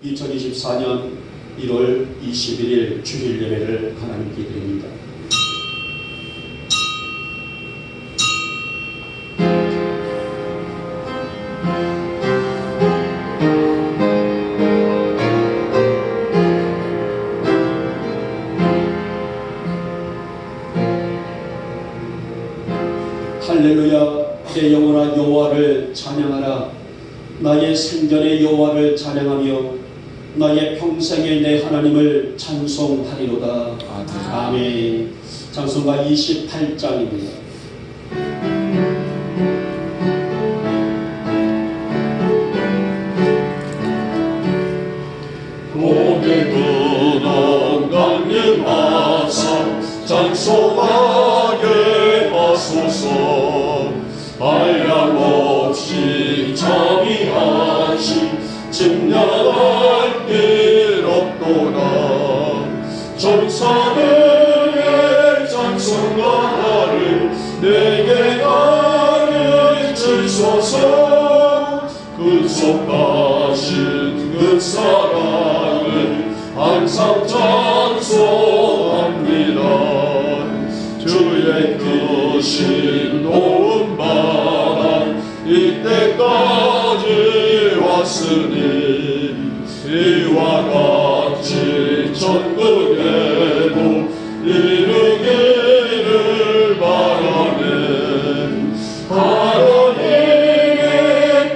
2024년 1월 21일 주일 예배를 하나님께 드립니다. 할렐루야. 내 영혼아 여호와를 찬양하라. 나의 생전의 여호와를 찬양하며 나의 평생의 내 하나님을 찬송하리로다. 아멘. 찬송가 28장입니다. 고개 근원 강림하사 찬송하게 하소서. 한량없이 자비하시 증량할 길 없도다. 전사들의 찬송가를 내게 가르치소서. 근속하신 그 사랑을 항상 찬송합니다. 주의 크신 도움받아 이때까지 왔으니 이와 같이 천국에도 이르기를 바라네. 하나님의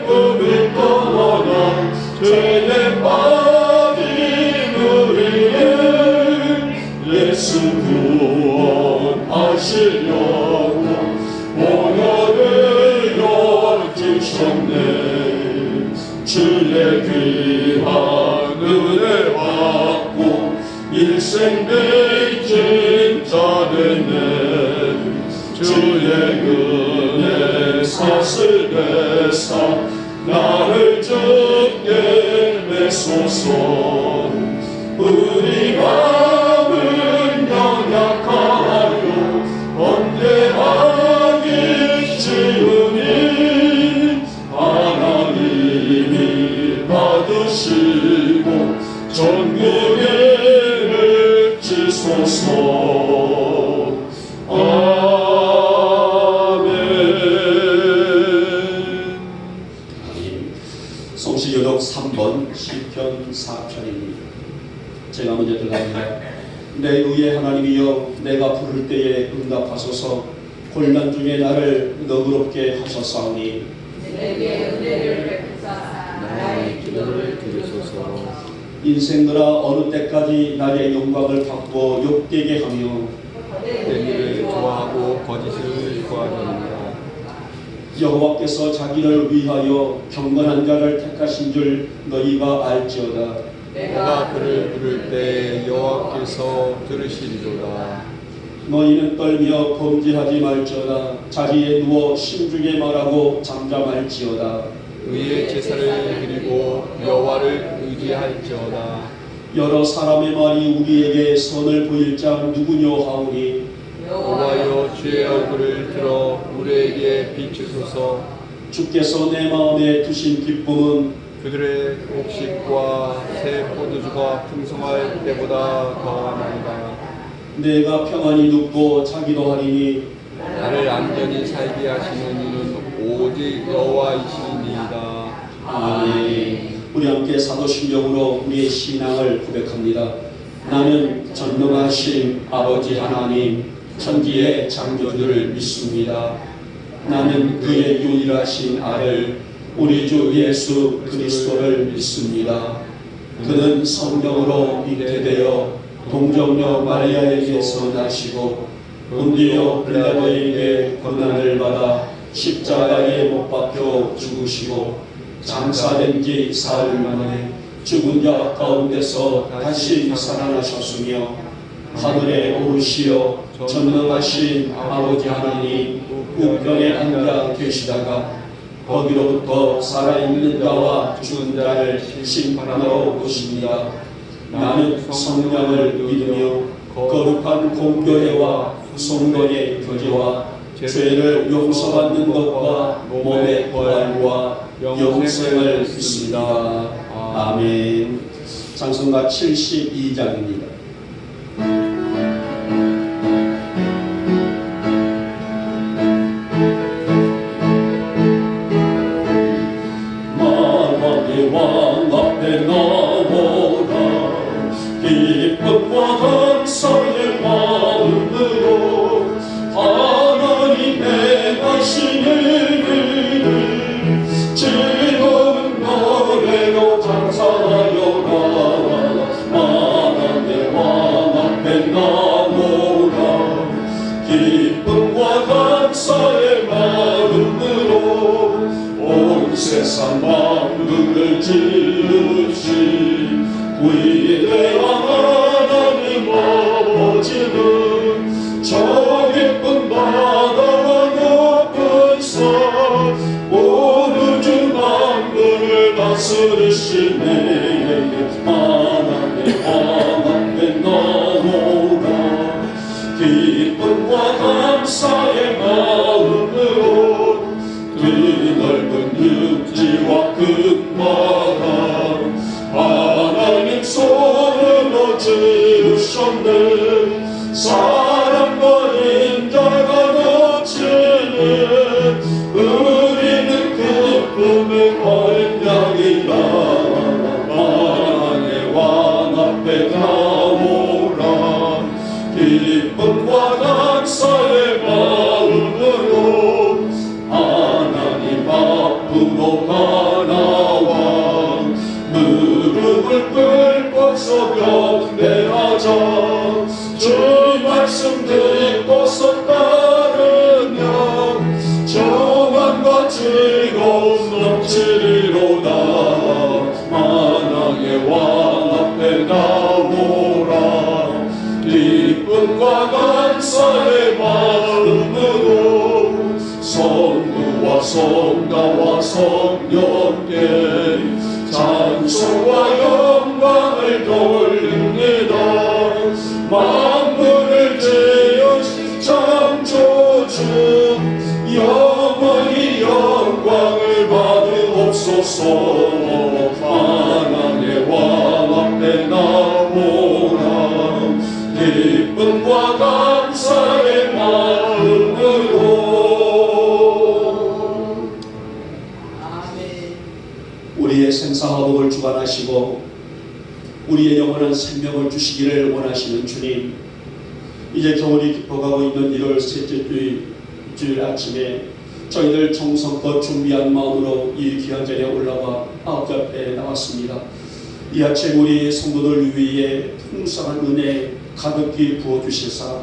꿈을 떠나 죄에 빠진 우리를 예수 구원하시려고 모여를 열주셨네. 주의 귀한 은혜 받고 일생 빚진 자 되네. 주의 은혜 사슬 되사 나를 주께 메소서. 우리 마음은 연약하여 언제하기 쉬우니 하나님이 받으시고 전국에 지소서. 아멘. 성시교독 3번 시편 4편입니다. 제가 먼저 들어갑니다. 내 의의 하나님이여, 내가 부를 때에 응답하소서. 곤란 중에 나를 너그럽게 하셨사오니 내게 은혜를 베푸사 나의 기도를 들으소서. 인생들아, 어느 때까지 나의 영광을 받고 욕되게 하며 내 일을 좋아하고 거짓을 구하느니라. 여호와께서 자기를 위하여 경건한 자를 택하신 줄 너희가 알지어다. 내가 그를 부를 때 여호와께서 들으시리로다. 너희는 떨며 범죄하지 말지어다. 자리에 누워 심중에 말하고 잠잠할지어다. 의의 제사를 드리고 여호와를 의지할지어다. 여러 사람의 말이 우리에게 선을 보일 자 누구뇨 하오니 여호와여, 주의 얼굴을 들어 우리에게 비추소서. 주께서 내 마음에 두신 기쁨은 그들의 곡식과 새 포도주가 풍성할 때보다 더하나이다. 내가 평안히 눕고 자기도 하리니 나를 안전히 살게 하시는 이는 오직 여호와이시니이다. 아멘. 우리 함께 사도신경으로 우리의 신앙을 고백합니다. 나는 전능하신 아버지 하나님 천지의 창조주를 믿습니다. 나는 그의 유일하신 아들 우리 주 예수 그리스도를 믿습니다. 그는 성령으로 잉태되어 동정녀 마리아에게서 나시고 본디오 빌라도에게 고난을 받아 십자가에 못 박혀 죽으시고 장사된 지 사흘 만에 죽은 자 가운데서 다시 살아나셨으며 하늘에 오르시어 전능하신 아버지 하나님 우편에 앉아 계시다가 거기로부터 살아있는 자와 죽은 자를 심판하러 오십니다. 나는 성령을 믿으며 거룩한 공교회와 성도의 교제와 죄를 용서받는 것과 몸의 부활과 영생을 믿습니다. 아멘. 찬송가 72장입니다. 만왕의 왕 앞에 나오라 기쁨과 감사의 마음으로 하나님의 하시는 일을 즐거운 노래로 찬송하여라. 만왕의 왕 앞에 나오라 기쁨과 감사의 마음으로 온 세상 만물을 지으신 위대한 하나님 아버지는 저 깊은 바다와 높은 산 온 우주 만물을 다스리시네. 하나님의 왕 앞에 나오라 기쁨과 감사의 마음으로 드넓은 육지와 큰 바다 하나님 손으로 지으셨네. 사랑과 인자가 넘치네. 우리는 기쁨의 어린 양이라. 하나님의 왕 앞에 나오라 기쁨과 감사의 마음으로 하나님 앞으로 가나와 무릎을 꿇고서 경배하자. 주 말씀 듣고서 따르며 평안과 즐거움 넘치리로다. 만왕의 왕 앞에 나오라 기쁨과 감사의 마음으로 성부와 성자와 성령께 찬송과 영광을 돌립니다. 만물을 지으신 창조주 영원히 영광을 받으옵소서. 하나님의 왕 앞에 나오라 기쁨과 감사의 마음으로. 아멘. 우리의 생사화복을 주관하시고 우리의 영원한 생명을 주시기를 원하시는 주님, 이제 겨울이 깊어가고 있는 1월 셋째 주일 아침에 저희들 정성껏 준비한 마음으로 이 귀한 자리에 올라와 아버지 앞에 나왔습니다. 이 아침 우리 성도들 위에 풍성한 은혜 가득히 부어주시사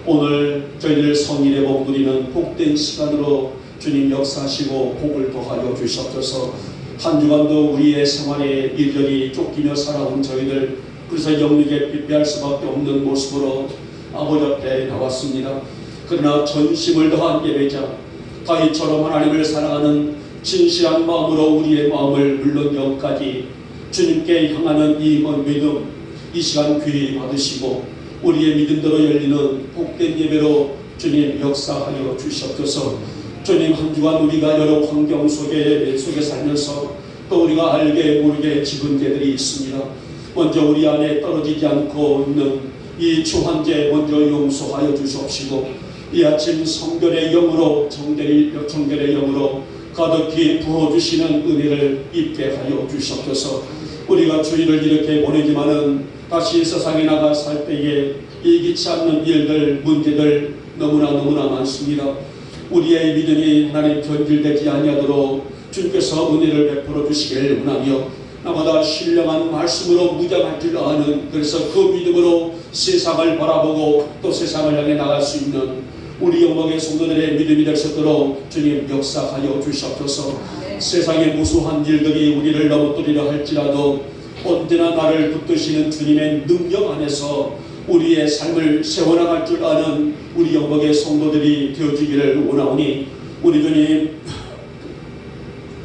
오늘 저희들 성일에 머무르는 복된 시간으로 주님 역사하시고 복을 더하여 주시옵소서. 한 주간도 우리의 생활에 이리저리 쫓기며 살아온 저희들, 그래서 영육에 피폐할 수밖에 없는 모습으로 아버지 앞에 나왔습니다. 그러나 전심을 더한 예배자 다윗처럼 하나님을 사랑하는 진실한 마음으로 우리의 마음을 물론 영까지 주님께 향하는 이 믿음, 이 시간 귀히 받으시고 우리의 믿음대로 열리는 복된 예배로 주님 역사하여 주시옵소서. 주님, 한 주간 우리가 여러 환경 속에 살면서 또 우리가 알게 모르게 지은 죄들이 있습니다. 먼저 우리 안에 떨어지지 않고 있는 이 주한죄 먼저 용서하여 주시옵시고 이 아침 성결의 영으로 정결의 영으로 가득히 부어주시는 은혜를 입게 하여 주시옵소서. 우리가 주일을 이렇게 보내지만은 다시 세상에 나가 살 때에 예기치 않는 일들, 문제들 너무나 많습니다. 우리의 믿음이 하나님 변질되지 아니하도록 주님께서 은혜를 베풀어 주시기를 원하며 나보다 신령한 말씀으로 무장할 줄 아는, 그래서 그 믿음으로 세상을 바라보고 또 세상을 향해 나갈 수 있는 우리 영광의 성도들의 믿음이 될 수 있도록 주님 역사하여 주시옵소서. 세상의 무수한 일들이 우리를 넘어뜨리려 할지라도 언제나 나를 붙드시는 주님의 능력 안에서 우리의 삶을 세워나갈 줄 아는 우리 영광의 성도들이 되어지기를 원하오니 우리 주님,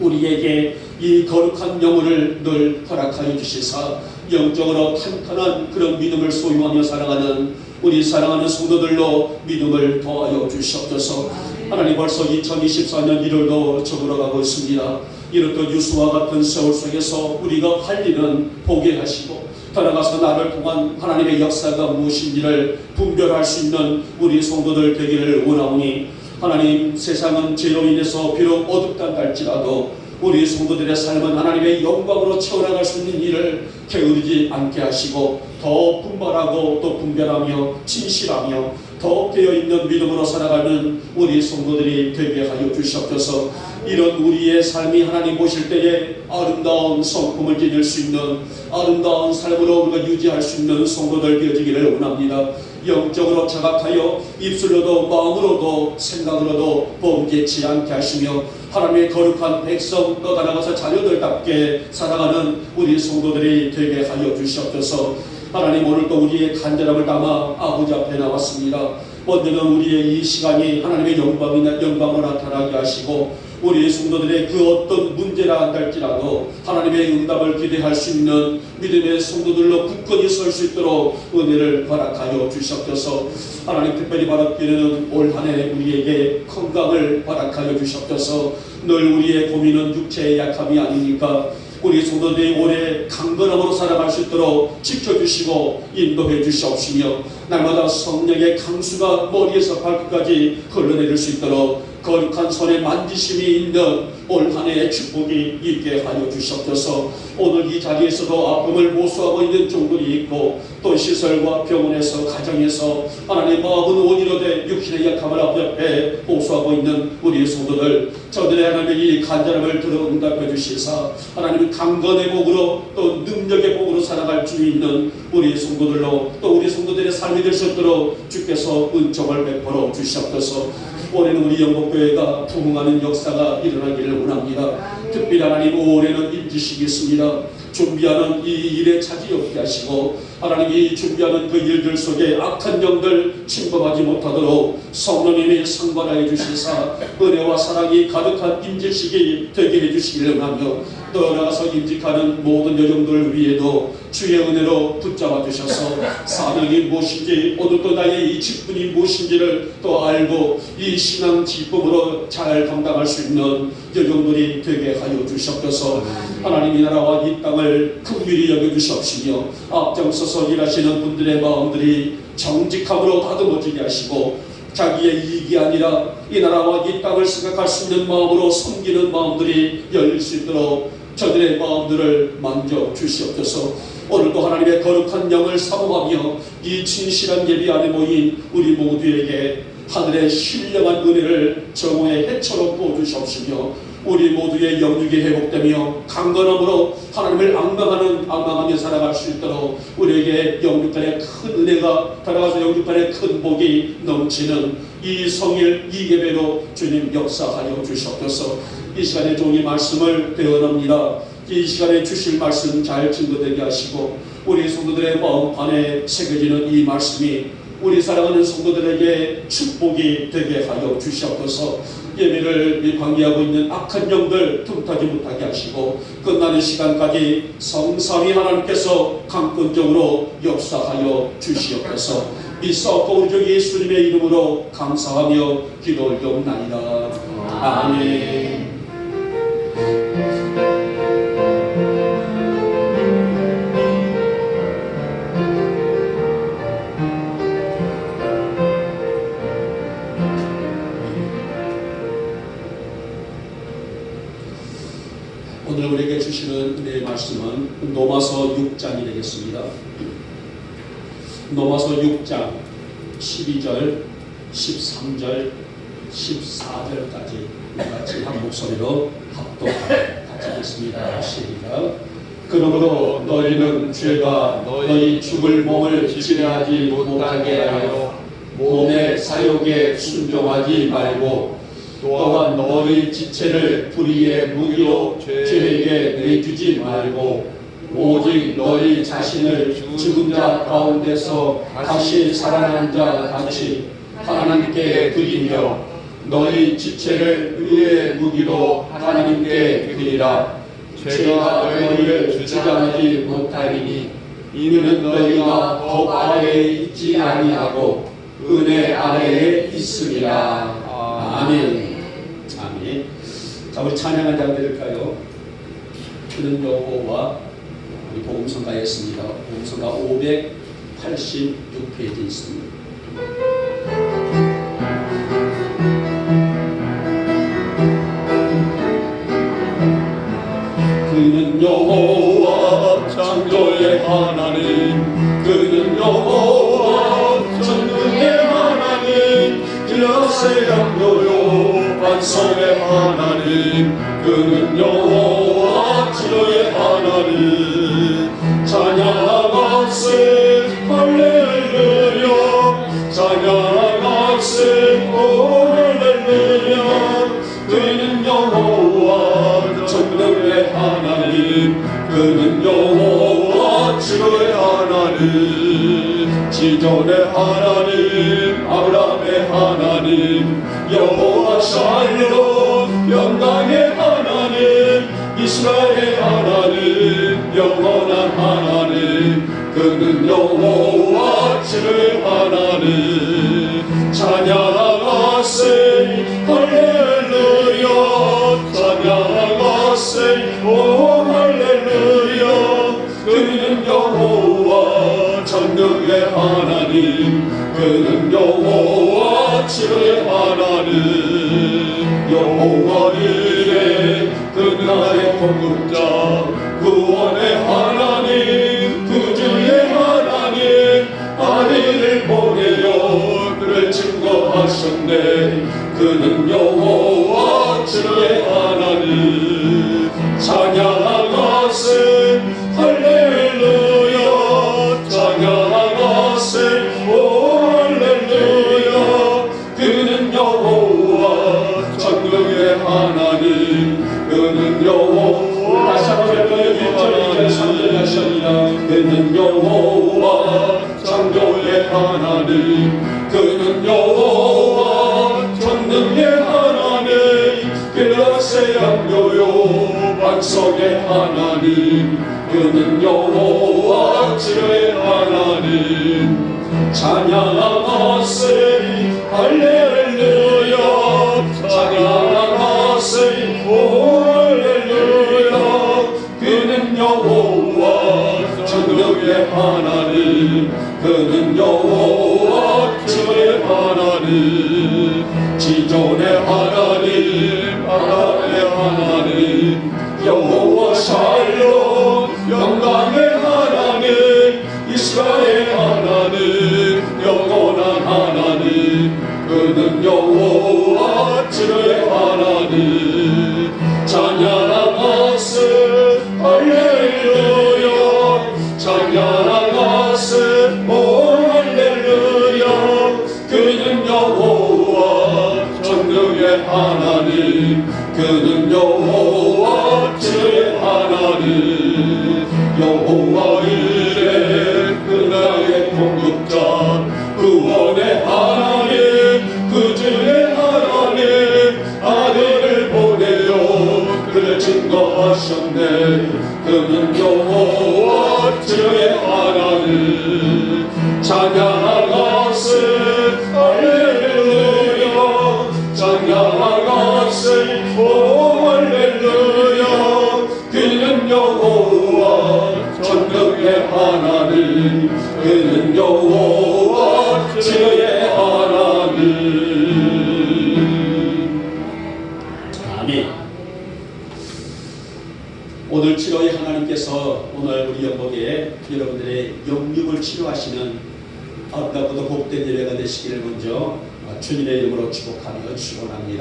우리에게 이 거룩한 영혼을 늘 허락하여 주시사 영적으로 탄탄한 그런 믿음을 소유하며 살아가는 우리 사랑하는 성도들로 믿음을 더하여 주시옵소서. 하나님, 벌써 2024년 1월도 저물어가고 있습니다. 이렇듯 유수와 같은 세월 속에서 우리가 할 일은 보게 하시고 더 나아가서 나를 통한 하나님의 역사가 무엇인지를 분별할 수 있는 우리 성도들 되기를 원하오니 하나님, 세상은 죄로 인해서 비록 어둡다 할지라도 우리 성도들의 삶은 하나님의 영광으로 채워나갈 수 있는 일을 게으르지 않게 하시고 더 분발하고 또 분별하며 진실하며 더 깨어있는 믿음으로 살아가는 우리 성도들이 되게 하여 주시옵소서. 이런 우리의 삶이 하나님 보실 때에 아름다운 성품을 지닐 수 있는 아름다운 삶으로 우리가 유지할 수 있는 성도들 되어지기를 원합니다. 영적으로 자각하여 입술로도 마음으로도 생각으로도 범죄치 않게 하시며 하나님의 거룩한 백성 또 나아가서 자녀들답게 살아가는 우리 성도들이 되게 하여 주시옵소서. 하나님, 오늘도 우리의 간절함을 담아 아버지 앞에 나왔습니다. 먼저는 우리의 이 시간이 하나님의 영광을 나타나게 하시고 우리 성도들의 그 어떤 문제라 할지라도 하나님의 응답을 기대할 수 있는 믿음의 성도들로 굳건히 설 수 있도록 은혜를 허락하여 주시옵소서. 하나님, 특별히 바라기는 올 한 해 우리에게 건강을 허락하여 주시옵소서. 늘 우리의 고민은 육체의 약함이 아니니까 우리 성도들이 올해 강건함으로 살아갈 수 있도록 지켜주시고 인도해 주시옵시며 날마다 성령의 강수가 머리에서 발끝까지 흘러내릴 수 있도록 거룩한 손에 만지심이 있는 올 한 해의 축복이 있게 하여 주시옵소서. 오늘 이 자리에서도 아픔을 호소하고 있는 종들이 있고 또 시설과 병원에서 가정에서 하나님 마음은 원이로되 육신의 약함을 앞에 호소하고 있는 우리 성도들, 저들의 하나님의 이 간절함을 들어 응답해 주시사 하나님 강건의 복으로 또 능력의 복으로 살아갈 수 있는 우리 성도들로 또 우리 성도들의 삶이 될 수 있도록 주께서 은총을 베풀어 주시옵소서. 올해는 우리 영국교회가 부흥하는 역사가 일어나기를 원합니다. 특별히 하나님, 올해는 임지식이 있습니다. 준비하는 이 일에 차질 없게 하시고 하나님이 준비하는 그 일들 속에 악한 영들 침범하지 못하도록 성령님이 상관하여 주시사 은혜와 사랑이 가득한 임직식이 되게 해주시기를 원하며 또 나가서 임직하는 모든 여정들 위에도 주의 은혜로 붙잡아 주셔서 사명이 무엇인지 오늘도 나의 이 직분이 무엇인지를 또 알고 이 신앙 기쁨으로 잘 감당할 수 있는 여정들이 되게 하여 주시옵소서. 하나님, 이 나라와 이 땅을 긍휼히 여겨주시옵시며 앞장서서 일하시는 분들의 마음들이 정직함으로 다듬어지게 하시고 자기의 이익이 아니라 이 나라와 이 땅을 생각할 수 있는 마음으로 섬기는 마음들이 열릴 수 있도록 저들의 마음들을 만져 주시옵소서. 오늘도 하나님의 거룩한 영을 사모하며 이 진실한 예배 안에 모인 우리 모두에게 하늘의 신령한 은혜를 정오의 해처로 부어주시옵시며 우리 모두의 영육이 회복되며 강건함으로 하나님을 앙망하며 살아갈 수 있도록 우리에게 영육간의 큰 은혜가 따라가서 영육간의 큰 복이 넘치는 이 성일 이 예배로 주님 역사하여 주시옵소서. 이 시간에 종이 말씀을 배워납니다. 이 시간에 주실 말씀 잘 증거되게 하시고 우리 성도들의 마음 안에 새겨지는 이 말씀이 우리 사랑하는 성도들에게 축복이 되게 하여 주시옵소서. 예배를 관계하고 있는 악한 영들 틈타지 못하게 하시고 끝나는 시간까지 성삼위 하나님께서 강권적으로 역사하여 주시옵소서. 믿사옵고 우리 주 예수님의 이름으로 감사하며 기도 올려옵나이다. 아멘. 오늘 우리에게 주시는 은혜의 말씀은 로마서 6장이 되겠습니다. 로마서 6장 12절, 13절, 14절까지 같이 한 목소리로 합독하여 같이 읽겠습니다. 시작. 그러므로 너희는 죄가 너희 죽을 몸을 지배하지 못하게 하여 몸의 사욕에 순종하지 말고 또한 너희 지체를 불의의 무기로 죄에게 내주지 말고 오직 너희 자신을 죽은 자 가운데서 다시 살아난 자 같이 하나님께 드리며 너희 지체를 의의 무기로 하나님께 드리라. 죄가 너희를 주장하지 못하리니 이는 너희가 법 아래에 있지 아니하고 은혜 아래에 있으리라. 아멘. 아멘. 자, 우리 찬양한 장 드릴까요? 그는 여호와 우리 복음성가에 있습니다. 복음성가 586페이지 있습니다. 그는 여호와 창조의 하나님, 그는 여호와 전능의 하나님, 길라세 양요요 반석의 하나님, 그는 여호와 치료의 하나님. 찬양하세 할렐루야, 찬양하세 오 할렐루야. 그는 여호와 전능의 하나님, 그는 여호와 치료의 하나님. 지존의 하나님, 아브라함의 하나님, 여호와 샬롬 영광의 하나님, 이스라엘의 하나님, 영원한 하나님, 그는 여호와 치료의 하나님. 찬양하세 할렐루야, 찬양하세 오 할렐루야. 그는 여호와 전능의 하나님, 그는 여호와 치료의 하나님. 여호와 이레 그는 나의 공급자, 구원의 하나님, 구주의 하나님, 아들을 보내어 그를 증거하셨네. 그는 여호와 치료의 하나님. 찬양하세 할렐루야, 찬양하세 오 할렐루야. 그는 여호와 전능의 하나님, 그는 여호와 다시 한번 할까요? 1절 2절 3절 다시 합니다. 그는 여호와 창조의 하나님, 그는 여호와 전능의 하나님, 길라세 양요요 반석의 하나님, 그는 여호와 치료의 하나님. 찬양하세 할렐루야, 찬양하세 오 할렐루야. 그는 여호와 전능의 하나님, 그는 여호와 치료의 하나님. 지존의 하나님, 아브라함의 하나님, 여호와 샬롬 영광의 하나님, 이스라엘 하나님, 영원한 하나님, 그는 여호와 치료의 하나님. 찬양하세 할렐루야, 찬양하세 오 할렐루야. 그는 여호와 전능의 하나님, 그는 여호와 치료의 하나님. 여호와 이레 그 나의 공급자, 구원의 하나님, 구주의 하나님, 아들을 보내어 그를 증거하셨네. 그는 여호와 치료의 하나님. 찬양하세 할렐루야, 찬양하세 오 할렐루야. 그는 여호와 전능의 하나님, 그는 여호와 치료의 하나님. 아멘. 오늘 치료의 하나님께서 오늘 우리 연복에 여러분들의 영육을 치료하시는 아름답고도 복된 예배가 되시기를 먼저 주님의 이름으로 축복하며 축원합니다.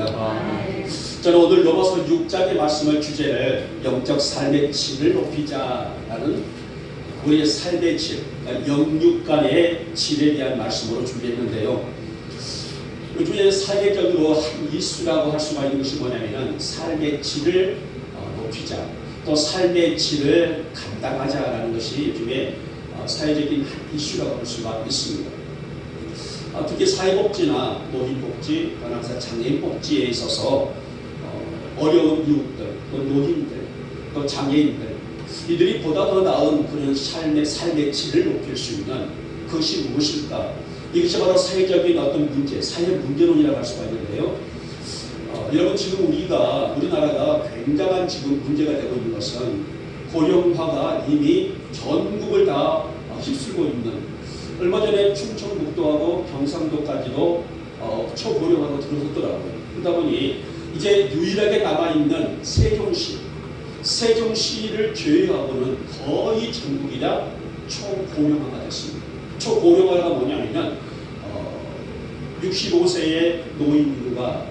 저는 오늘 로마서 6장의 말씀을 주제를 영적 삶의 질을 높이자라는 우리의 삶의 질, 영육 간의 질에 대한 말씀으로 준비했는데요. 요즘에 사회적으로 한 이슈라고 할 수가 있는 것이 뭐냐면 삶의 질을 높이자, 또 삶의 질을 감당하자라는 것이 요즘에 사회적인 한 이슈라고 볼 수가 있습니다. 특히 사회복지나 노인복지, 변호사 장애인복지에 있어서 어려운 이웃들, 또 노인들, 또 장애인들, 이들이 보다 더 나은 그런 삶의 질을 높일 수 있는 그것이 무엇일까? 이것이 바로 사회적인 어떤 문제, 사회 문제론이라고 할 수가 있는데요. 여러분 지금 우리나라가 굉장한 지금 문제가 되고 있는 것은 고령화가 이미 전국을 다 휩쓸고 있는, 얼마 전에 충청북도하고 경상도까지도 초고령화로 들어섰더라고요. 그러다 보니 이제 유일하게 남아있는 세종시를 제외하고는 거의 전국이 다 초고령화가 됐습니다. 초고령화가 뭐냐면 65세의 노인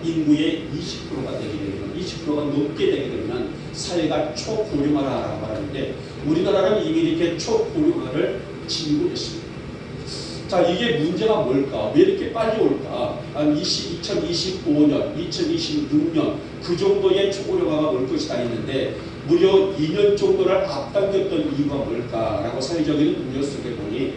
인구의 20%가 되게 되면, 20%가 넘게 되게 되면 사회가 초고령화라고 말하는데, 우리나라는 이미 이렇게 초고령화를 진입했습니다. 자, 이게 문제가 뭘까? 왜 이렇게 빨리 올까? 한 2025년, 2026년 그 정도의 초고령화가 올 것이다 했는데 무려 2년 정도를 앞당겼던 이유가 뭘까라고 사회적인 우려 속에 보니,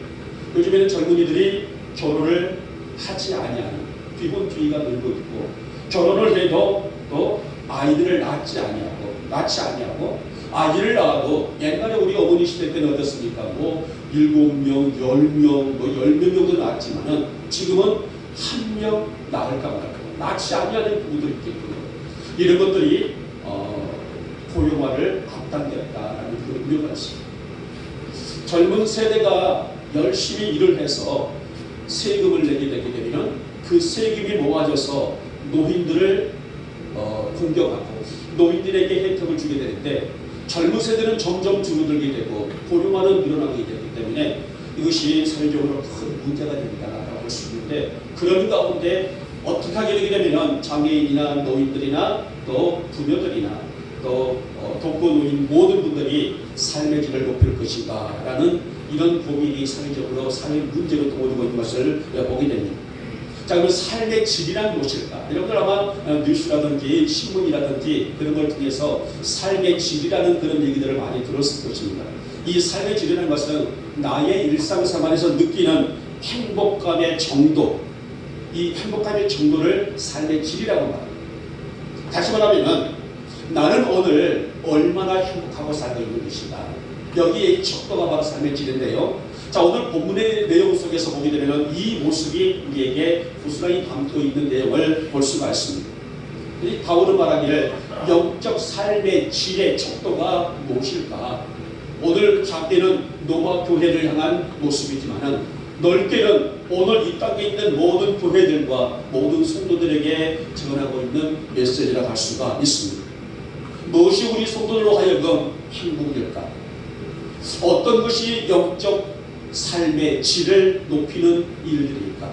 요즘에는 젊은이들이 결혼을 하지 아니하는 비혼주의가 늘고 있고, 결혼을 해도 또 아이들을 낳지 아니하고 아이를 낳아도 옛날에 우리 어머니 시대 때는 어떻습니까? 뭐 7명, 10명, 뭐 10명 정도 낳았지만은 지금은 1명 낳을까 말까, 낳지 아니하는 부부도 있겠고, 이런 것들이 고령화를 앞당겼다라는 그런 우려가 있습니다. 젊은 세대가 열심히 일을 해서 세금을 내게 되게 되면 그 세금이 모아져서 노인들을 공격하고 노인들에게 혜택을 주게 되는데, 젊은 세대는 점점 줄어들게 되고 고령화는 늘어나게 되기 때문에 이것이 사회적으로 큰 문제가 된다라고 할 수 있는데, 그런 가운데 어떻게 하게 되게 되면 장애인이나 노인들이나 또 부녀들이나 또 독거노인 모든 분들이 삶의 질을 높일 것인가 라는 이런 고민이 사회적으로 사회 문제로 떠오르고 있는 것을 보게 됩니다. 자, 그럼 삶의 질이란 무엇일까? 여러분들 아마 뉴스라든지 신문이라든지 그런 걸 통해서 삶의 질이라는 그런 얘기들을 많이 들었을 것입니다. 이 삶의 질이라는 것은 나의 일상생활에서 느끼는 행복감의 정도, 이 행복감의 정도를 삶의 질이라고 말합니다. 다시 말하면 나는 오늘 얼마나 행복하고 살고 있는 것인가, 여기에 척도가 바로 삶의 질인데요. 자, 오늘 본문의 내용 속에서 보게 되면 이 모습이 우리에게 고스란히 담고 있는 내용을 볼 수가 있습니다. 이 바울은 말하기를 영적 삶의 질의 척도가 무엇일까? 오늘 작게는 노바 교회를 향한 모습이지만은 넓게는 오늘 이 땅에 있는 모든 교회들과 모든 성도들에게 전하고 있는 메시지라고 할 수가 있습니다. 무엇이 우리 성도들로 하여금 행복일까? 어떤 것이 영적 삶의 질을 높이는 일들일까?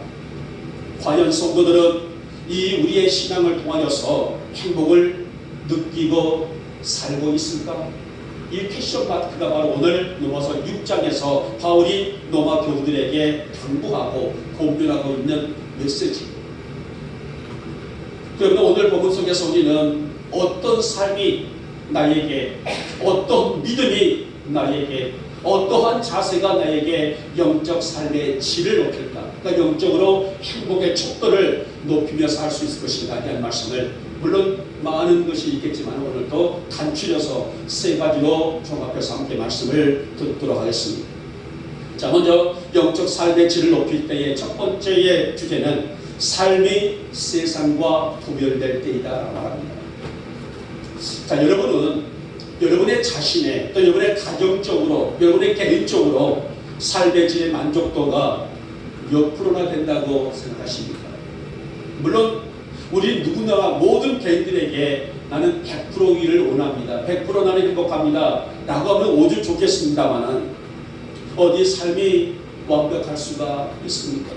과연 성도들은 이 우리의 신앙을 통하여서 행복을 느끼고 살고 있을까? 이 퀘션 마크가 바로 오늘 로마서 6장에서 바울이 로마 교우들에게 당부하고 공변하고 있는 메시지입니다. 그러면 오늘 본문 속에서 우리는 어떤 삶이 나에게, 어떤 믿음이 나에게, 어떠한 자세가 나에게 영적 삶의 질을 높일까? 그러니까 영적으로 행복의 척도를 높이며 살 수 있을 것인가 하는 말씀을, 물론 많은 것이 있겠지만 오늘도 간추려서 세 가지로 종합해서 함께 말씀을 듣도록 하겠습니다. 자, 먼저 영적 삶의 질을 높일 때의 첫 번째의 주제는 삶이 세상과 구별될 때이다 말합니다. 자, 여러분은 여러분의 자신의, 또 여러분의 가정적으로, 여러분의 개인적으로 삶의 질의 만족도가 몇 프로나 된다고 생각하십니까? 물론 우리 누구나 모든 개인들에게 나는 100%이를 원합니다, 100% 나는 행복합니다 라고 하면 오죽 좋겠습니다만은 어디 삶이 완벽할 수가 있습니까?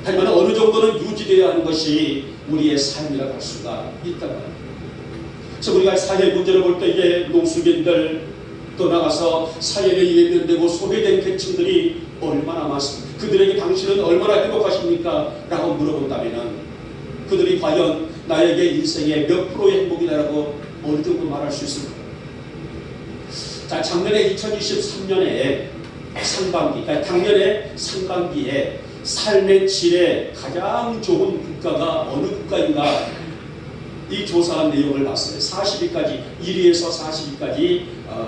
하지만 어느 정도는 유지되어야 하는 것이 우리의 삶이라고 할 수가 있단 말입니다. 그래서 우리가 사회 문제를 볼 때에 노숙인들, 또 나가서 사회에 외면되고 소외된 계층들이 얼마나 많습니까? 그들에게 당신은 얼마나 행복하십니까? 라고 물어본다면 그들이 과연 나에게 인생의 몇 프로의 행복이다라고 어느 정도 말할 수 있을까요? 자, 작년에 2023년에 상반기, 그러니까 작년에 상반기에 삶의 질에 가장 좋은 국가가 어느 국가인가, 이 조사한 내용을 봤어요. 40위까지, 1위에서 40위까지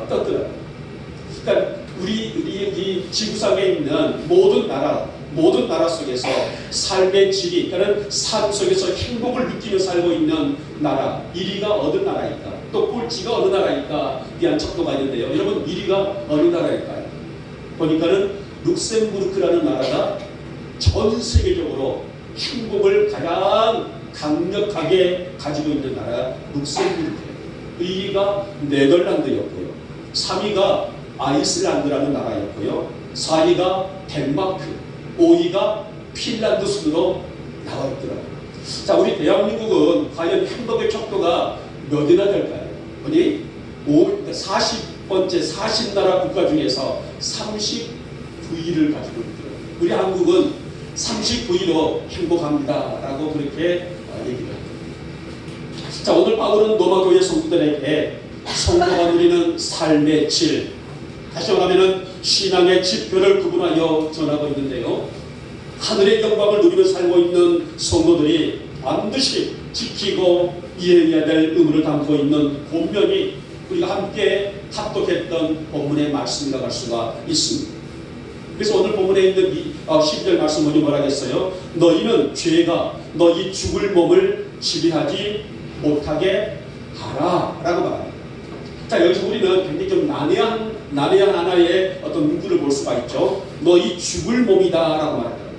떴더라고요. 그러니까 우리 이 지구상에 있는 모든 나라, 모든 나라 속에서 삶의 질이 있다는 삶 속에서 행복을 느끼며 살고 있는 나라 1위가 어느 나라일까? 또 꼴찌가 어느 나라일까? 대한 척도가 있는데요. 여러분 1위가 어느 나라일까요? 보니까는 룩셈부르크라는 나라가 전 세계적으로 행복을 가장 강력하게 가지고 있는 나라가 룩셈부르크예요. 2위가 네덜란드였고요. 3위가 아이슬란드라는 나라였고요. 4위가 덴마크, 5위가 핀란드 순으로 나와 있더라고요. 자, 우리 대한민국은 과연 행복의 척도가 몇이나 될까요? 보니 40번째 40나라 국가 중에서 39위를 가지고 있더라고요. 우리 한국은 39위로 행복합니다라고 그렇게 얘기를 합니다. 자, 오늘 바울은 로마 교회 성도들에게 성도가 누리는 삶의 질, 다시 말하면 신앙의 지표를 구분하여 전하고 있는데요. 하늘의 영광을 누리며 살고 있는 성도들이 반드시 지키고 이해해야 될 의무를 담고 있는 본면이 우리가 함께 합독했던 본문의 말씀이라고 할 수가 있습니다. 그래서 오늘 본문에 있는 12절 말씀 뭐라 하겠어요? 너희는 죄가 너희 죽을 몸을 지배하지 못하게 하라 라고 말합니다. 자, 여기서 우리는 굉장히 좀 난해한 하나의 어떤 문구를 볼 수가 있죠. 너희 죽을 몸이다 라고 말합니다.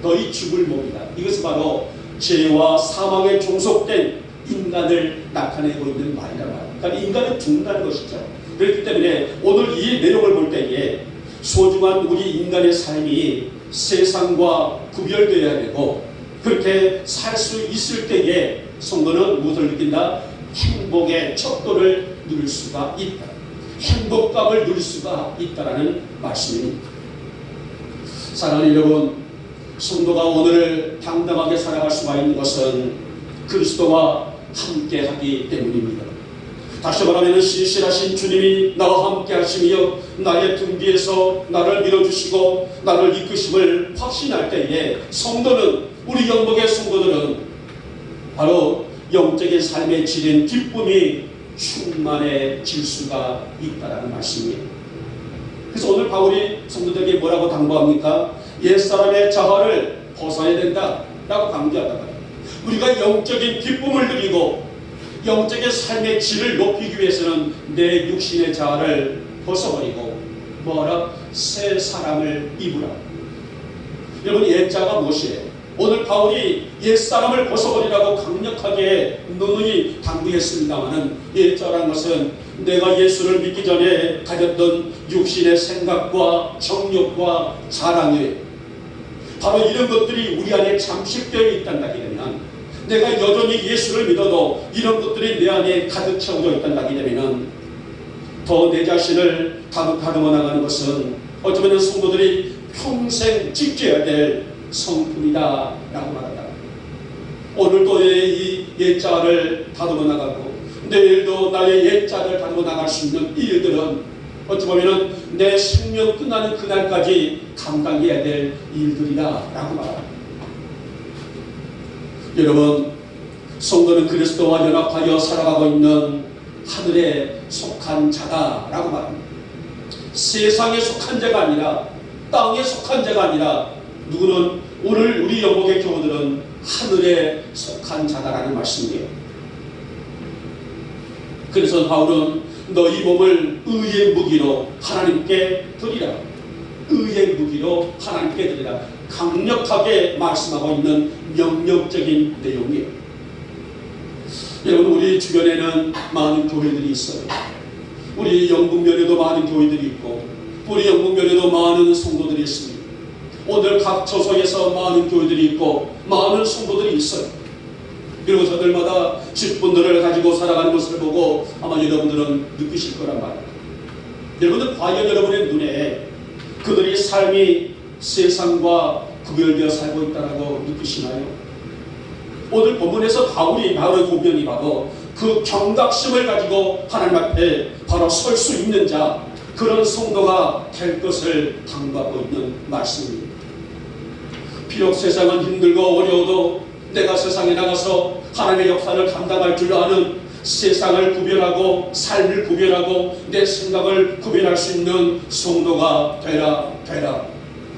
너희 죽을 몸이다. 이것은 바로 죄와 사망에 종속된 인간을 나타내고 있는 말이란 말입니다. 그러니까 인간은 죽는다는 것이죠. 그렇기 때문에 오늘 이 내용을 볼 때에 소중한 우리 인간의 삶이 세상과 구별되어야 되고 그렇게 살 수 있을 때에 성도는 무엇을 느낀다? 행복의 척도를 누릴 수가 있다. 행복감을 누릴 수가 있다라는 말씀입니다. 사랑하는 여러분, 성도가 오늘 당당하게 살아갈 수가 있는 것은 그리스도와 함께하기 때문입니다. 다시 말하면 신실하신 주님이 나와 함께 하시며 나의 등 뒤에서 나를 밀어주시고 나를 이끄심을 확신할 때에 성도는, 우리 영복의 성도들은 바로 영적인 삶의 질인 기쁨이 충만해질 수가 있다는 말씀이에요. 그래서 오늘 바울이 성도들에게 뭐라고 당부합니까? 옛사람의 자아를 벗어야 된다라고 강조하다 말이에요. 우리가 영적인 기쁨을 누리고 영적인 삶의 질을 높이기 위해서는 내 육신의 자아를 벗어버리고 뭐라? 새 사람을 입으라. 여러분, 옛자가 무엇이에요? 오늘 바울이 옛사람을 벗어버리라고 강력하게 누누이 당부했습니다마는 옛자라는 것은 내가 예수를 믿기 전에 가졌던 육신의 생각과 정욕과 자랑이에요. 바로 이런 것들이 우리 안에 잠식되어 있다는 하게 되면, 내가 여전히 예수를 믿어도 이런 것들이 내 안에 가득 채워져 있다는 하게 되면 더 내 자신을 다듬어 나가는 것은 어쩌면 성도들이 평생 지켜야 될 성품이다 라고 말한다. 오늘도 이 옛자를 다듬어 나가고 내일도 나의 옛자를 다듬어 나갈 수 있는 일들은 어찌 보면 내 생명 끝나는 그날까지 감당해야 될 일들이다 라고 말합니다. 여러분, 성도는 그리스도와 연합하여 살아가고 있는 하늘에 속한 자다라고 말합니다. 세상에 속한 자가 아니라, 땅에 속한 자가 아니라, 누구는 오늘 우리 영복의 교우들은 하늘에 속한 자다라는 말씀이에요. 그래서 바울은 너희 몸을 의의 무기로 하나님께 드리라. 의의 무기로 하나님께 드리라. 강력하게 말씀하고 있는 명령적인 내용이에요. 여러분, 우리 주변에는 많은 교회들이 있어요. 우리 영북면에도 많은 교회들이 있고 우리 영북면에도 많은 성도들이 있습니다. 오늘 각 처소에서 많은 교회들이 있고 많은 성도들이 있어요. 그리고 저들마다 직분들을 가지고 살아가는 것을 보고 아마 여러분들은 느끼실 거란 말이에요. 여러분들 과연 여러분의 눈에 그들의 삶이 세상과 구별되어 살고 있다고 느끼시나요? 오늘 본문에서 바울의 고변이 바로 그 경각심을 가지고 하나님 앞에 바로 설 수 있는 자, 그런 성도가 될 것을 당부하고 있는 말씀입니다. 비록 세상은 힘들고 어려워도 내가 세상에 나가서 하나님의 역사를 감당할 줄 아는, 세상을 구별하고 삶을 구별하고 내 생각을 구별할 수 있는 성도가 되라.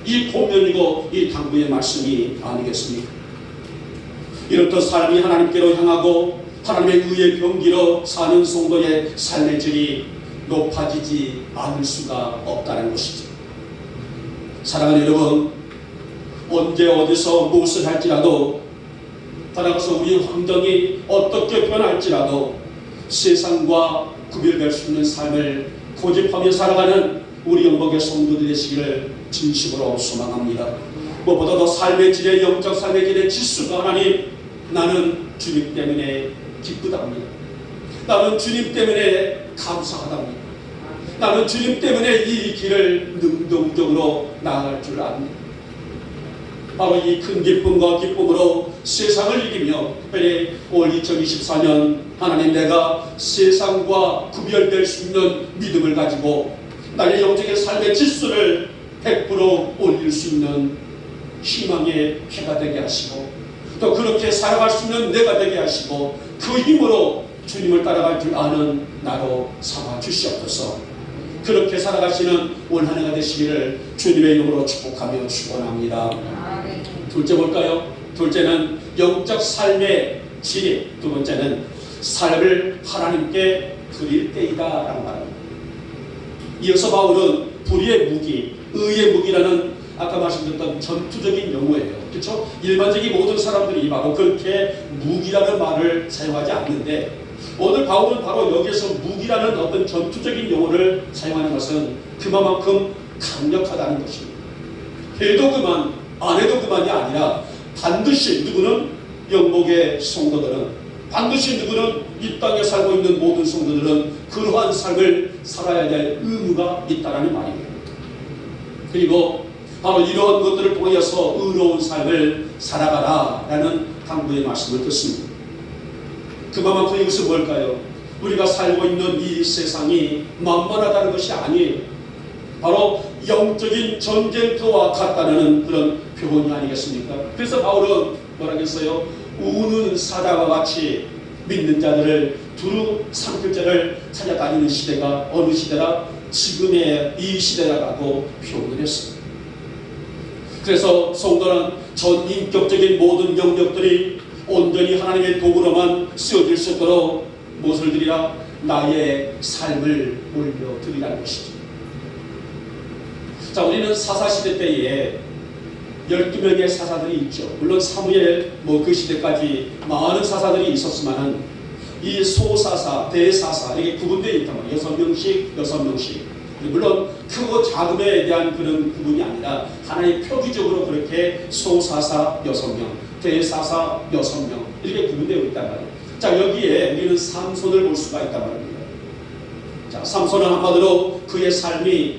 이 고면이고 이 당부의 말씀이 아니겠습니까? 이렇듯 삶이 하나님께로 향하고 하나님의 의의 병기로 사는 성도의 삶의 질이 높아지지 않을 수가 없다는 것이죠. 사랑하는 여러분, 언제 어디서 무엇을 할지라도 따라가서 우리 환경이 어떻게 변할지라도 세상과 구별될 수 있는 삶을 고집하며 살아가는 우리 영복의 성도들 되시기를 진심으로 소망합니다. 무엇보다도 삶의 질의 영적 삶의 질의 지수가 하나님, 나는 주님 때문에 기쁘답니다. 나는 주님 때문에 감사하답니다. 나는 주님 때문에 이 길을 능동적으로 나아갈 줄 압니다. 바로 이 큰 기쁨과 기쁨으로 세상을 이기며 특별히 올 2024년 하나님, 내가 세상과 구별될 수 있는 믿음을 가지고 나의 영적인 삶의 질서를 100% 올릴 수 있는 희망의 해가 되게 하시고, 또 그렇게 살아갈 수 있는 내가 되게 하시고, 그 힘으로 주님을 따라갈 줄 아는 나로 삼아 주시옵소서. 그렇게 살아가시는 올 한 해가 되시기를 주님의 이름으로 축복하며 축원합니다. 둘째 볼까요? 둘째는 영적 삶의 질, 두 번째는 삶을 하나님께 드릴 때이다 라는 말입니다. 이어서 바울은 불의의 무기, 의의 무기라는 아까 말씀드렸던 전투적인 용어예요. 그렇죠? 일반적인 모든 사람들이 바로 그렇게 무기라는 말을 사용하지 않는데, 오늘 바울은 바로 여기에서 무기라는 어떤 전투적인 용어를 사용하는 것은 그만큼 강력하다는 것입니다. 해도 그만, 안 해도 그만이 아니라 반드시 누구는, 영복의 성도들은, 반드시 누구는, 이 땅에 살고 있는 모든 성도들은 그러한 삶을 살아야 될 의무가 있다는 말입니다. 그리고 바로 이러한 것들을 통해서 의로운 삶을 살아가라 라는 당부의 말씀을 듣습니다. 그만큼 이것은 뭘까요? 우리가 살고 있는 이 세상이 만만하다는 것이 아니에요. 바로 영적인 전쟁터와 같다는 그런 표현이 아니겠습니까? 그래서 바울은 뭐라겠어요? 우는 사자와 같이 믿는 자들을 두루 삼킬 자를 찾아다니는 시대가 어느 시대라? 지금의 이 시대라고 표현을 했습니다. 그래서 성도는 전 인격적인 모든 영역들이 온전히 하나님의 도구로만 쓰여질 수 있도록 무엇을 드리라? 나의 삶을 올려드리라는 것이죠. 자, 우리는 사사시대 때에 12명의 사사들이 있죠. 물론 사무엘 그 시대까지 많은 사사들이 있었지만은 이 소사사, 대사사 이게 구분되어 있단 말이에요. 6명씩. 물론 크고 작음에 대한 그런 구분이 아니라 하나의 표기적으로 그렇게 소사사 6명, 대사사 6명 이렇게 구분되어 있단 말이에요. 자, 여기에 우리는 삼손을 볼 수가 있단 말입니다. 자, 삼손은 한마디로 그의 삶이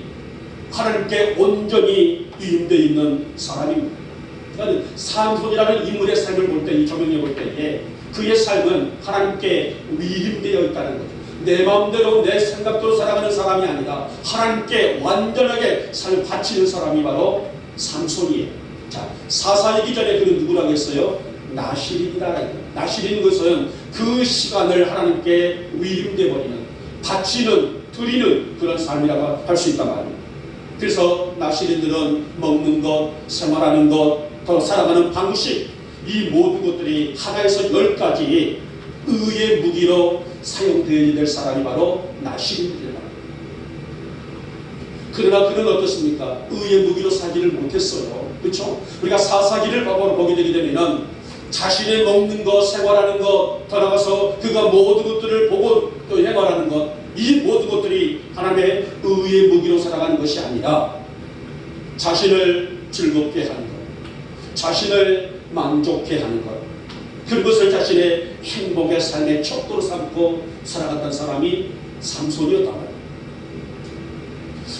하나님께 온전히 위임되어 있는 사람입니다. 그러니까 삼손이라는 인물의 삶을 볼 때, 이 조명에 볼 때에 그의 삶은 하나님께 위임되어 있다는 거죠. 내 마음대로 내 생각대로 살아가는 사람이 아니라 하나님께 완전하게 삶을 바치는 사람이 바로 삼손이에요. 자, 사사이기 전에 그는 누구라고 했어요? 나실인이다. 나실인 것은 그 시간을 하나님께 위임되어 버리는, 바치는, 드리는 그런 삶이라고 할 수 있단 말입니다. 그래서 나실인들은 먹는 것, 생활하는 것, 더 살아가는 방식, 이 모든 것들이 하나에서 10가지 의의 무기로 사용되어야 될 사람이 바로 나실인들이다. 그러나 그는 어떻습니까? 의의 무기로 살지를 못했어요. 그렇죠? 우리가 사사기를 보게 되게 되면은 자신의 먹는 것, 생활하는 것, 더 나아가서 그가 모든 것들을 보고 또 행하는 것, 이 모든 것들이 하나님의 의의 무기로 살아가는 것이 아니라 자신을 즐겁게 하는 것, 자신을 만족해 하는 것, 그것을 자신의 행복의 삶의 척도로 삼고 살아갔던 사람이 삼손이었단 말이에요.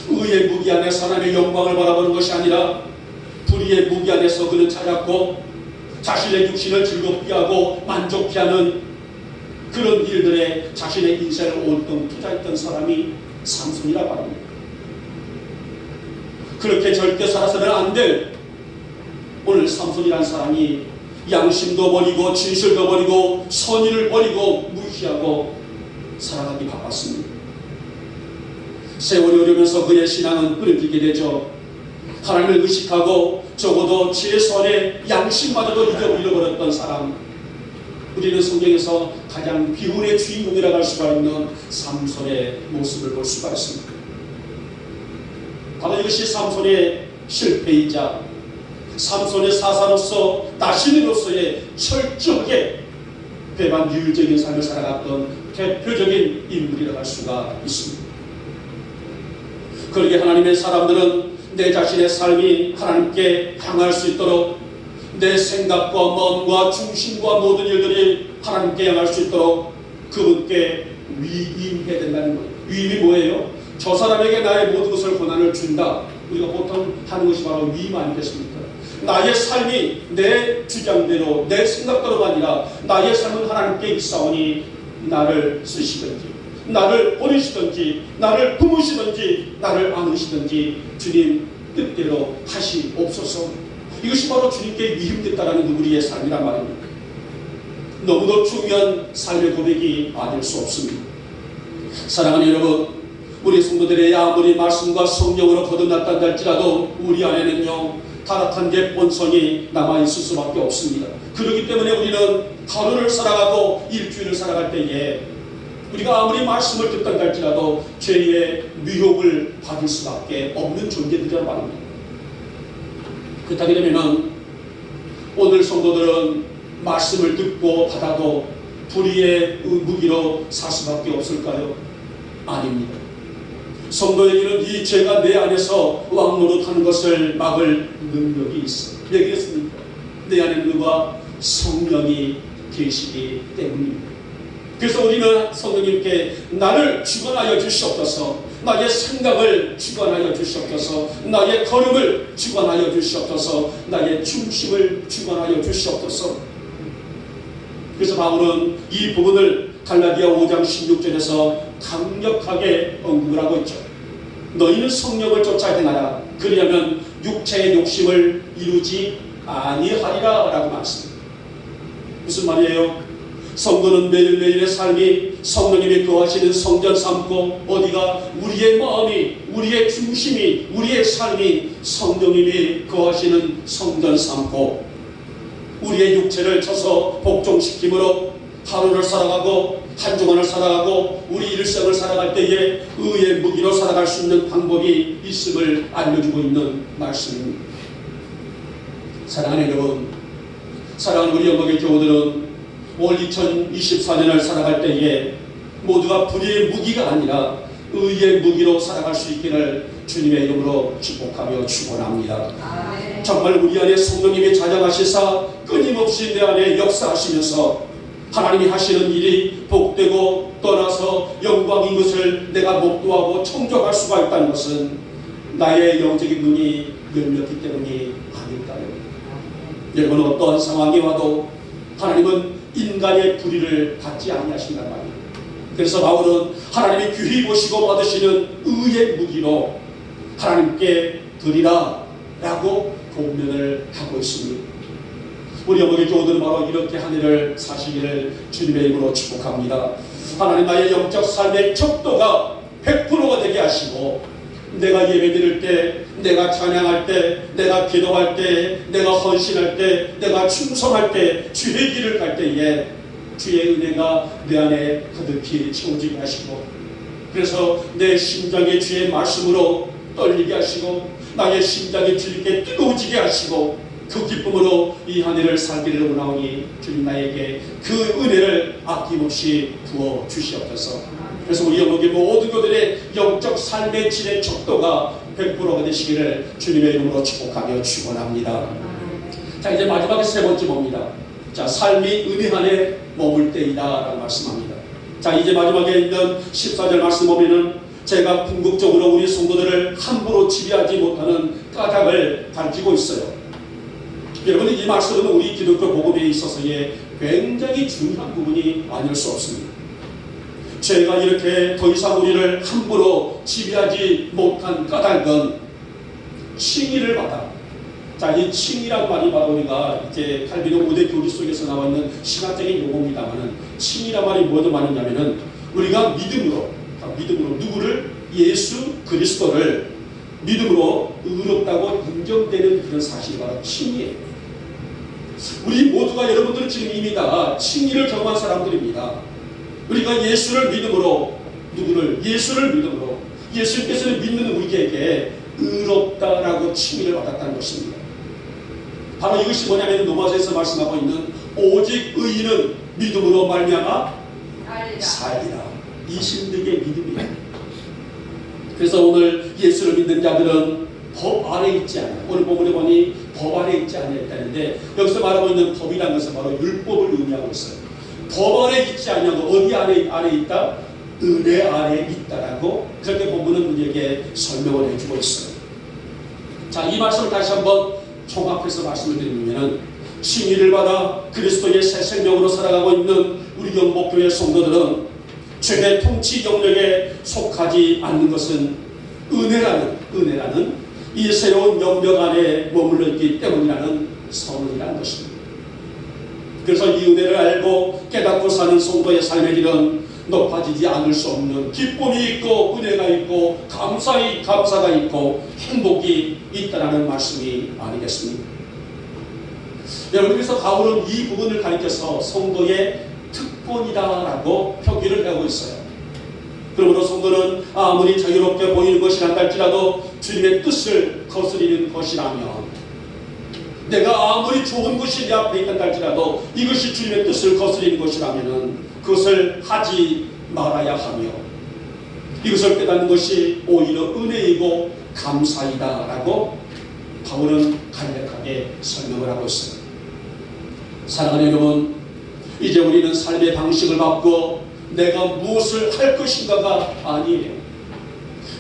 의의 무기 안에서 하나님의 영광을 바라보는 것이 아니라 불의의 무기 안에서 그는 찾았고 자신의 육신을 즐겁게 하고 만족해 하는 그런 일들에 자신의 인생을 온통 투자했던 사람이 삼손이라고 합니다. 그렇게 절대 살아서는 안 될 오늘 삼손이라는 사람이 양심도 버리고 진실도 버리고 선의를 버리고 무시하고 살아가기 바빴습니다. 세월이 오르면서 그의 신앙은 흐려지게 되죠. 하나님을 의식하고 적어도 최소한의 양심마저도 잃어버렸던 사람, 우리는 성경에서 가장 비운의 주인공이라고 할 수가 있는 삼손의 모습을 볼 수가 있습니다. 바로 이것이 삼손의 실패이자 삼손의 사사로서 나신으로서의 철저하게 배반유일적인 삶을 살아갔던 대표적인 인물이라고 할 수가 있습니다. 그러게 하나님의 사람들은 내 자신의 삶이 하나님께 향할 수 있도록 내 생각과 마음과 중심과 모든 일들이 하나님께 향할 수 있도록 그분께 위임해야 된다는 거예요. 위임이 뭐예요? 저 사람에게 나의 모든 것을 고난을 준다. 우리가 보통 하는 것이 바로 위임 아니겠습니까? 나의 삶이 내 주장대로 내 생각대로가 아니라 나의 삶은 하나님께 있사오니 나를 쓰시든지 나를 보내시든지 나를 품으시든지 나를 안으시든지 주님 뜻대로 하시옵소서. 이것이 바로 주님께 위임됐다라는 우리의 삶이란 말입니다. 너무도 중요한 삶의 고백이 아닐 수 없습니다. 사랑하는 여러분, 우리 성도들의 아무리 말씀과 성령으로 거듭났다 할지라도 우리 안에는요 타락한 게 본성이 남아있을 수밖에 없습니다. 그렇기 때문에 우리는 하루를 살아가고 일주일을 살아갈 때에 우리가 아무리 말씀을 듣다 할지라도 죄의 미혹을 받을 수밖에 없는 존재들이란 말입니다. 그렇다게 되면 오늘 성도들은 말씀을 듣고 받아도 불의의 무기로 살 수밖에 없을까요? 아닙니다. 성도에게는 이 죄가 내 안에서 왕노릇하는 것을 막을 능력이 있어. 왜 그렇습니까? 내 안에 누가 성령이 계시기 때문입니다. 그래서 우리는 성령님께 나를 주관하여 주시옵소서, 나의 생각을 주관하여 주시옵소서, 나의 걸음을 주관하여 주시옵소서, 나의 중심을 주관하여 주시옵소서. 그래서 바울은 이 부분을 갈라디아 5장 16절에서 강력하게 언급을 하고 있죠. 너희는 성령을 쫓아 행하라. 그리하면 육체의 욕심을 이루지 아니하리라 라고 말씀합니다. 무슨 말이에요? 성도는 매일매일의 삶이 성령님이 거하시는 성전 삼고 어디가 우리의 마음이 우리의 중심이 우리의 삶이 성령님이 거하시는 성전 삼고 우리의 육체를 쳐서 복종시킴으로 하루를 살아가고 한 주간을 살아가고 우리 일생을 살아갈 때에 의의 무기로 살아갈 수 있는 방법이 있음을 알려주고 있는 말씀입니다. 사랑하는 여러분, 사랑하는 우리 영광의 교우들은 올 2024년을 살아갈 때에 모두가 불의의 무기가 아니라 의의 무기로 살아갈 수 있기를 주님의 이름으로 축복하며 축원합니다. 정말 우리 안에 성령님이 자정하시사 끊임없이 내 안에 역사하시면서 하나님이 하시는 일이 복되고 떠나서 영광인 것을 내가 목도하고 청족할 수가 있다는 것은 나의 영적인 눈이 열렸기 때문이 아닐까요? 여러분, 어떠한 상황이 와도 하나님은 인간의 불의를 받지 아니하신단 말이에요. 그래서 바울은 하나님이 귀히 보시고 받으시는 의의 무기로 하나님께 드리라 라고 공면을 하고 있습니다. 우리 어머니 교우들은 바로 이렇게 한 해를 사시기를 주님의 이름으로 축복합니다. 하나님, 나의 영적 삶의 척도가 100%가 되게 하시고 내가 예배드릴 때, 내가 찬양할 때, 내가 기도할 때, 내가 헌신할 때, 내가 충성할 때, 주의 길을 갈 때에 주의 은혜가 내 안에 가득히 채워지게 하시고 그래서 내 심장이 주의 말씀으로 떨리게 하시고 나의 심장이 주님께 뜨거워지게 하시고 그 기쁨으로 이 한 해를 살기를 원하오니 주님 나에게 그 은혜를 아낌없이 부어 주시옵소서. 그래서 우리 영국의 모든 교들의 영적 삶의 질의 척도가 100%가 되시기를 주님의 이름으로 축복하며 축원합니다. 자, 이제 마지막에 세 번째 봅니다. 자, 삶이 은혜 안에 머물 때이다 라고 말씀합니다. 자, 이제 마지막에 있는 14절 말씀 보면은 제가 궁극적으로 우리 성도들을 함부로 지배하지 못하는 까닭을 가르치고 있어요. 여러분, 이 말씀은 우리 기독교 복음에 있어서의 굉장히 중요한 부분이 아닐 수 없습니다. 죄가 이렇게 더 이상 우리를 함부로 지배하지 못한 까닭은 칭의를 받아. 자, 이 칭의란 말이 바로 우리가 이제 칼빈의 5대 교리 속에서 나와 있는 신학적인 용어입니다만은 칭의란 말이 뭐도 말이냐면은 우리가 믿음으로 누구를? 예수 그리스도를 믿음으로 의롭다고 걱정되는 그런 사실이 바로 칭의예요. 우리 모두가 여러분들은 지금 이미 다 칭의를 경험한 사람들입니다. 우리가 예수를 믿음으로 예수를 믿음으로 예수님께서는 믿는 우리에게 의롭다라고 칭의를 받았다는 것입니다. 바로 이것이 뭐냐면 로마서에서 말씀하고 있는 오직 의인은 믿음으로 말미암아 살리라. 이 신득의 믿음이에요. 그래서 오늘 예수를 믿는 자들은 법 아래 있지 않아요. 오늘 본문에 보니 법 아래 있지 않았다는데 여기서 말하고 있는 법이라는 것은 바로 율법을 의미하고 있어요. 법 아래 있지 않냐고 어디 아래 있다? 은혜 아래 있다라고 그렇게 본문은 우리에게 설명을 해주고 있어요. 자, 이 말씀을 다시 한번 종합해서 말씀을 드리면은 칭의를 받아 그리스도의 새 생명으로 살아가고 있는 우리 영목교회 성도들은 죄의 통치 영역에 속하지 않는 것은 은혜라는 이 새로운 영역 안에 머물러 있기 때문이라는 선언이라는 것입니다. 그래서 이 은혜를 알고 깨닫고 사는 성도의 삶의 길은 높아지지 않을 수 없는 기쁨이 있고 은혜가 있고 감사가 있고 행복이 있다라는 말씀이 아니겠습니까? 여러분, 그래서 바울은 이 부분을 가리켜서 성도의 특권이다라고 표기를 하고 있어요. 그러므로 성도는 아무리 자유롭게 보이는 것이라 할지라도 주님의 뜻을 거스리는 것이라면, 내가 아무리 좋은 것이 내 앞에 있다 할지라도 이것이 주님의 뜻을 거스리는 것이라면 그것을 하지 말아야 하며, 이것을 깨닫는 것이 오히려 은혜이고 감사이다라고 바울은 간략하게 설명을 하고 있습니다. 사랑하는 여러분, 이제 우리는 삶의 방식을 바꾸어 내가 무엇을 할 것인가가 아니에요.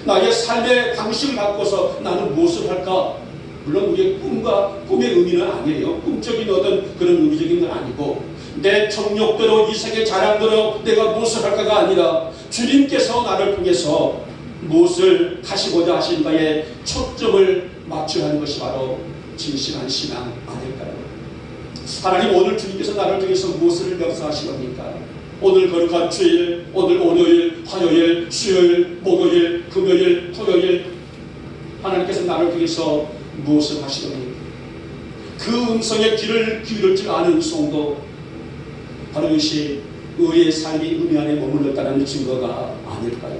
나의 삶의 방식을 바꿔서 나는 무엇을 할까? 물론 우리의 꿈의 의미는 아니에요. 꿈적인 어떤 그런 의미적인 건 아니고, 내 정욕대로 이 세계 자랑대로 내가 무엇을 할까가 아니라 주님께서 나를 통해서 무엇을 하시고자 하신가에 초점을 맞춰야 하는 것이 바로 진실한 신앙 아닐까요? 하나님, 오늘 주님께서 나를 통해서 무엇을 역사하실 겁니까? 오늘 거룩한 주일, 오늘 월요일, 화요일, 수요일, 목요일, 금요일, 토요일, 하나님께서 나를 통해서 무엇을 하실 겁니까? 그 음성에 귀를 기울일 줄 아는 성도, 바로 이것이 우리의 삶이 은혜 안에 머물렀다는 증거가 아닐까요?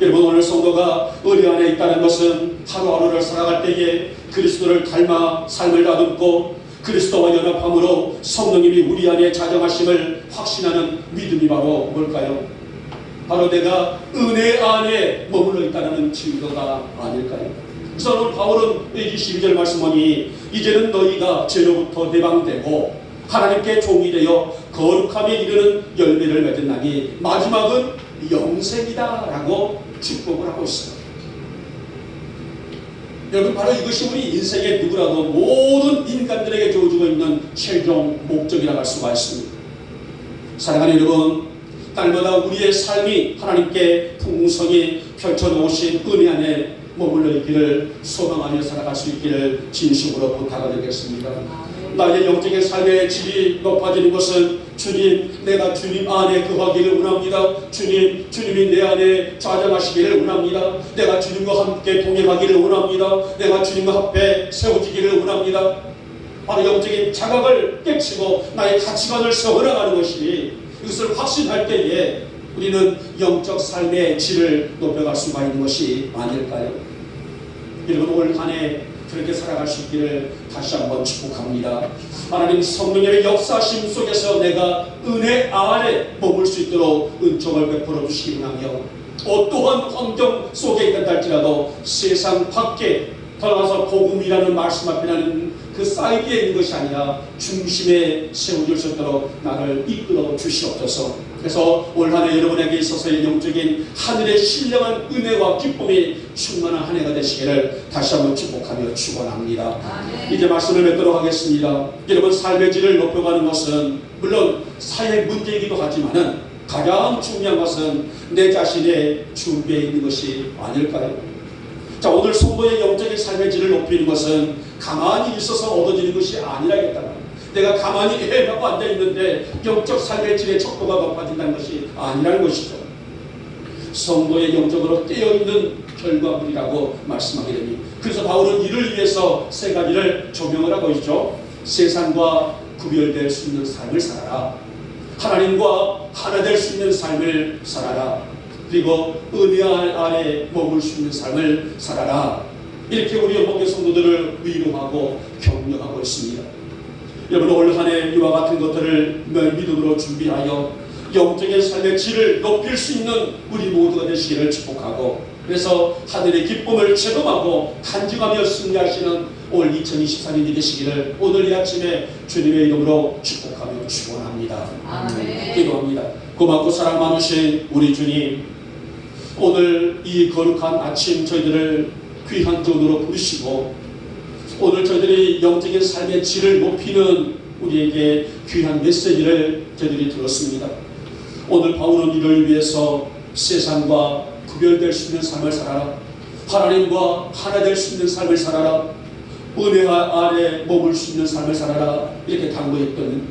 여러분, 오늘 성도가 은혜 안에 있다는 것은 하루하루를 살아갈 때에 그리스도를 닮아 삶을 다듬고 그리스도와 연합함으로 성령님이 우리 안에 자정하심을 확신하는 믿음이 바로 뭘까요? 바로 내가 은혜 안에 머물러 있다는 증거가 아닐까요? 그래서 오늘 바울은 22절 말씀 보니 이제는 너희가 죄로부터 해방되고 하나님께 종이 되어 거룩함에 이르는 열매를 맺었나니 마지막은 영생이다 라고 축복을 하고 있어요. 여러분, 바로 이것이 우리 인생의 누구라도 모든 인간들에게 주어지고 있는 최종 목적이라고 할 수가 있습니다. 사랑하는 여러분, 날마다 우리의 삶이 하나님께 풍성히 펼쳐놓으신 은혜 안에 머물러 있기를 소망하며 살아갈 수 있기를 진심으로 부탁드리겠습니다. 나의 영적인 삶의 질이 높아지는 것은 주님, 내가 주님 안에 거하기를 원합니다. 주님이 내 안에 좌정하시기를 원합니다. 내가 주님과 함께 동행하기를 원합니다. 내가 주님과 앞에 세워지기를 원합니다. 바로 영적인 자각을 깨치고 나의 가치관을 세워나가는 것이, 이것을 확신할 때에 우리는 영적 삶의 질을 높여갈 수가 있는 것이 아닐까요? 여러분, 올 한 해 그렇게 살아갈 수 있기를 다시 한번 축복합니다. 하나님 성령님의 역사심 속에서 내가 은혜 아래 머물 수 있도록 은총을 베풀어 주시기 원하며, 어떠한 환경 속에 있다 할지라도 세상 밖에 돌아가서 복음이라는 말씀 앞에는 그 사이드에 있는 것이 아니라 중심에 세워줄 수 있도록 나를 이끌어 주시옵소서. 그래서 올 한 해 여러분에게 있어서의 영적인 하늘의 신령한 은혜와 기쁨이 충만한 한 해가 되시기를 다시 한번 축복하며 축원합니다. 이제 말씀을 맺도록 하겠습니다. 여러분, 삶의 질을 높여가는 것은 물론 사회 문제이기도 하지만은 가장 중요한 것은 내 자신의 준비에 있는 것이 아닐까요? 자, 오늘 성도의 영적인 삶의 질을 높이는 것은 가만히 있어서 얻어지는 것이 아니라겠다. 내가 가만히 해하고 앉아있는데 영적 삶의 질의 척도가 높아진다는 것이 아니라는 것이죠. 성도의 영적으로 깨어있는 결과물이라고 말씀하게 됩니다. 그래서 바울은 이를 위해서 세 가지를 조명을 하고 있죠. 세상과 구별될 수 있는 삶을 살아라. 하나님과 하나 될 수 있는 삶을 살아라. 그리고 은혜 아래 머물 수 있는 삶을 살아라. 이렇게 우리 영목의 성도들을 위로하고 격려하고 있습니다. 여러분, 올 한 해 이와 같은 것들을 믿음으로 준비하여 영적인 삶의 질을 높일 수 있는 우리 모두가 되시기를 축복하고, 그래서 하늘의 기쁨을 체험하고 간증하며 승리하시는 올 2023년이 되시기를 오늘 이 아침에 주님의 이름으로 축복하며 축원합니다. 아멘. 기도합니다. 고맙고 사랑 많으신 우리 주님, 오늘 이 거룩한 아침 저희들을 귀한 존으로 부르시고 오늘 저희들이 영적인 삶의 질을 높이는 우리에게 귀한 메시지를 저희들이 들었습니다. 오늘 바울은 이를 위해서 세상과 구별될 수 있는 삶을 살아라. 하나님과 하나 될 수 있는 삶을 살아라. 은혜 아래 머물 수 있는 삶을 살아라. 이렇게 당부했던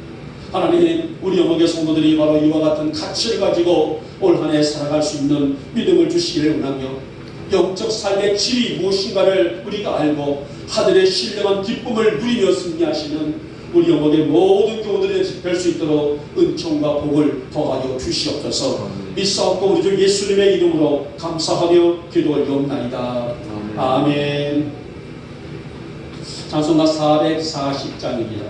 하나님, 우리 영역의 성도들이 바로 이와 같은 가치를 가지고 올 한 해 살아갈 수 있는 믿음을 주시기를 원하며 영적 삶의 질이 무엇인가를 우리가 알고 하늘의 신령한 기쁨을 누리며 승리하시는 우리 영혼의 모든 교우들이 될 수 있도록 은총과 복을 더하여 주시옵소서. 믿사옵고 우리 주 예수님의 이름으로 감사하며 기도를 올리옵나이다. 아멘. 찬송가 440장입니다.